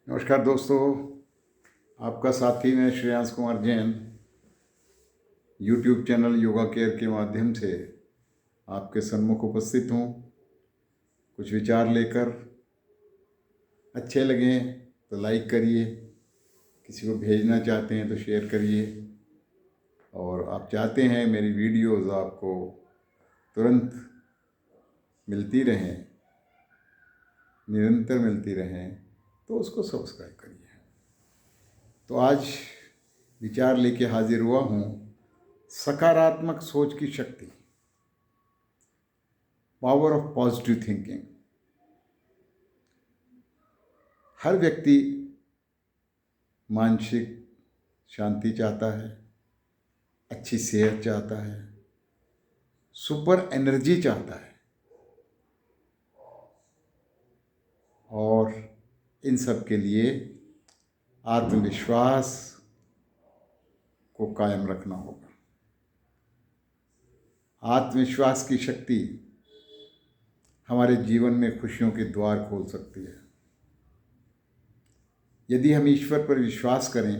नमस्कार दोस्तों, आपका साथी मैं Shreyansh Kumar Jain YouTube channel yoga care के माध्यम से आपके सम्मुख उपस्थित हूँ। कुछ विचार लेकर, अच्छे लगें तो लाइक करिए, किसी को भेजना चाहते हैं तो शेयर करिए, और आप चाहते हैं मेरी वीडियोस आपको तुरंत मिलती रहें, निरंतर मिलती रहें, तो उसको सब्सक्राइब करिए। तो आज विचार लेके हाजिर हुआ हूँ, सकारात्मक सोच की शक्ति, पावर ऑफ पॉजिटिव थिंकिंग। हर व्यक्ति मानसिक शांति चाहता है, अच्छी सेहत चाहता है, सुपर एनर्जी चाहता है, और इन सब के लिए आत्मविश्वास को कायम रखना होगा। आत्मविश्वास की शक्ति हमारे जीवन में खुशियों के द्वार खोल सकती है। यदि हम ईश्वर पर विश्वास करें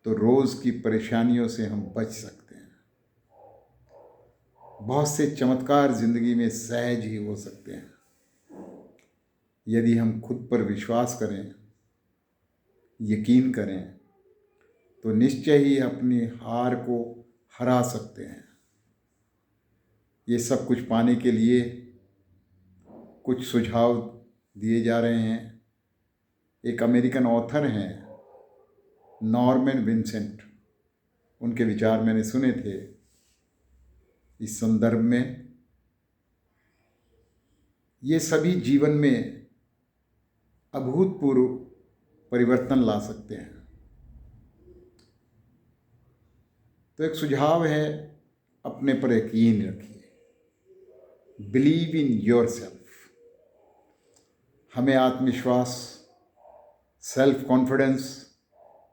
तो रोज़ की परेशानियों से हम बच सकते हैं। बहुत से चमत्कार जिंदगी में सहज ही हो सकते हैं यदि हम खुद पर विश्वास करें, यकीन करें, तो निश्चय ही अपनी हार को हरा सकते हैं। ये सब कुछ पाने के लिए कुछ सुझाव दिए जा रहे हैं। एक अमेरिकन ऑथर हैं नॉर्मन विंसेंट, उनके विचार मैंने सुने थे इस संदर्भ में। ये सभी जीवन में अभूतपूर्व परिवर्तन ला सकते हैं। तो एक सुझाव है, अपने पर यकीन रखिए, बिलीव इन योर सेल्फ। हमें आत्मविश्वास, सेल्फ कॉन्फिडेंस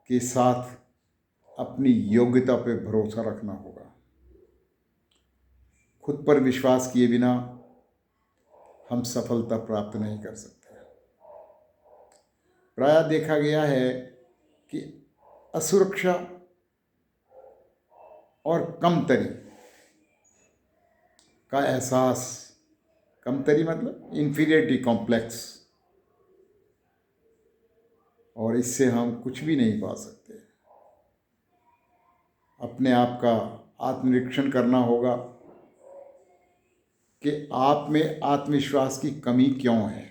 के साथ अपनी योग्यता पर भरोसा रखना होगा। खुद पर विश्वास किए बिना हम सफलता प्राप्त नहीं कर सकते। प्रायः देखा गया है कि असुरक्षा और कमतरी का एहसास, कमतरी मतलब इंफीरियरिटी कॉम्प्लेक्स, और इससे हम कुछ भी नहीं पा सकते। अपने आप का आत्मनिरीक्षण करना होगा कि आप में आत्मविश्वास की कमी क्यों है।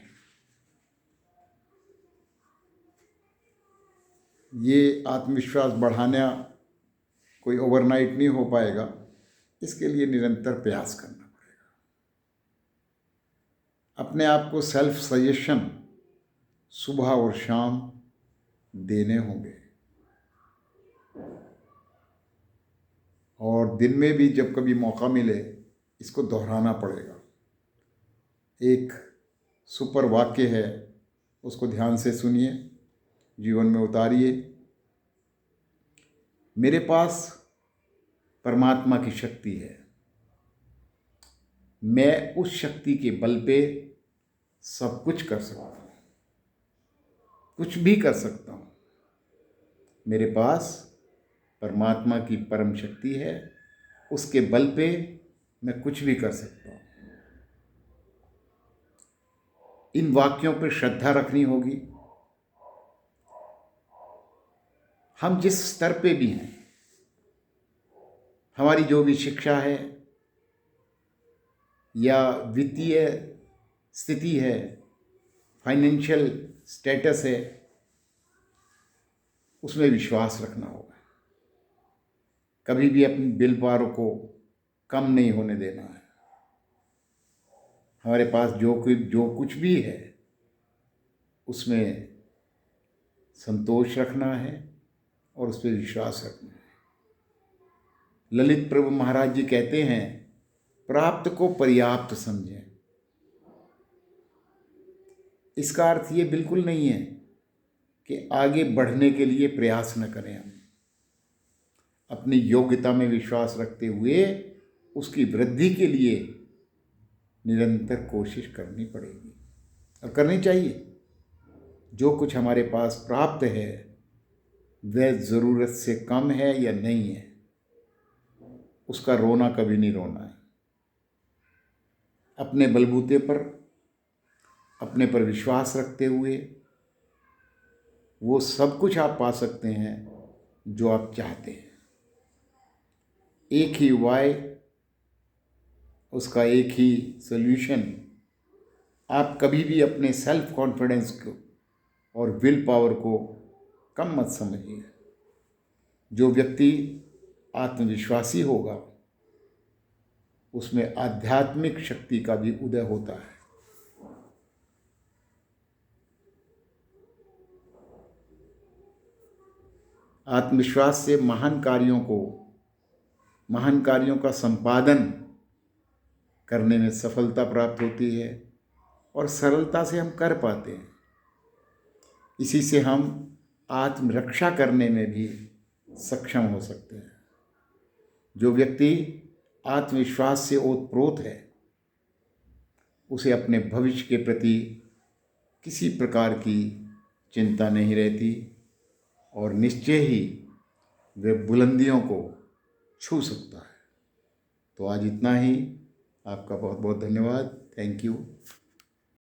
ये आत्मविश्वास बढ़ाना कोई ओवरनाइट नहीं हो पाएगा, इसके लिए निरंतर प्रयास करना पड़ेगा। अपने आप को सेल्फ सजेशन सुबह और शाम देने होंगे, और दिन में भी जब कभी मौका मिले इसको दोहराना पड़ेगा। एक सुपर वाक्य है, उसको ध्यान से सुनिए, जीवन में उतारिए। मेरे पास परमात्मा की शक्ति है, मैं उस शक्ति के बल पे सब कुछ कर सकता हूँ, कुछ भी कर सकता हूँ। मेरे पास परमात्मा की परम शक्ति है, उसके बल पे मैं कुछ भी कर सकता हूँ। इन वाक्यों पर श्रद्धा रखनी होगी। हम जिस स्तर पे भी हैं, हमारी जो भी शिक्षा है या वित्तीय स्थिति है, फाइनेंशियल स्टेटस है, उसमें विश्वास रखना होगा। कभी भी अपने बिल पारों को कम नहीं होने देना है। हमारे पास जो कुछ भी है उसमें संतोष रखना है और उस पर विश्वास रखना है। ललित प्रभु महाराज जी कहते हैं, प्राप्त को पर्याप्त समझें। इसका अर्थ ये बिल्कुल नहीं है कि आगे बढ़ने के लिए प्रयास न करें। हम अपनी योग्यता में विश्वास रखते हुए उसकी वृद्धि के लिए निरंतर कोशिश करनी पड़ेगी और करनी चाहिए। जो कुछ हमारे पास प्राप्त है वह ज़रूरत से कम है या नहीं है, उसका रोना कभी नहीं रोना है। अपने बलबूते पर, अपने पर विश्वास रखते हुए वो सब कुछ आप पा सकते हैं जो आप चाहते हैं। एक ही उपाय, उसका एक ही सॉल्यूशन। आप कभी भी अपने सेल्फ कॉन्फिडेंस को और विल पावर को कम मत समझिए। जो व्यक्ति आत्मविश्वासी होगा उसमें आध्यात्मिक शक्ति का भी उदय होता है। आत्मविश्वास से महान कार्यों का संपादन करने में सफलता प्राप्त होती है और सरलता से हम कर पाते हैं। इसी से हम आत्मरक्षा करने में भी सक्षम हो सकते हैं। जो व्यक्ति आत्मविश्वास से ओतप्रोत है उसे अपने भविष्य के प्रति किसी प्रकार की चिंता नहीं रहती और निश्चय ही वह बुलंदियों को छू सकता है। तो आज इतना ही। आपका बहुत बहुत धन्यवाद। Thank you.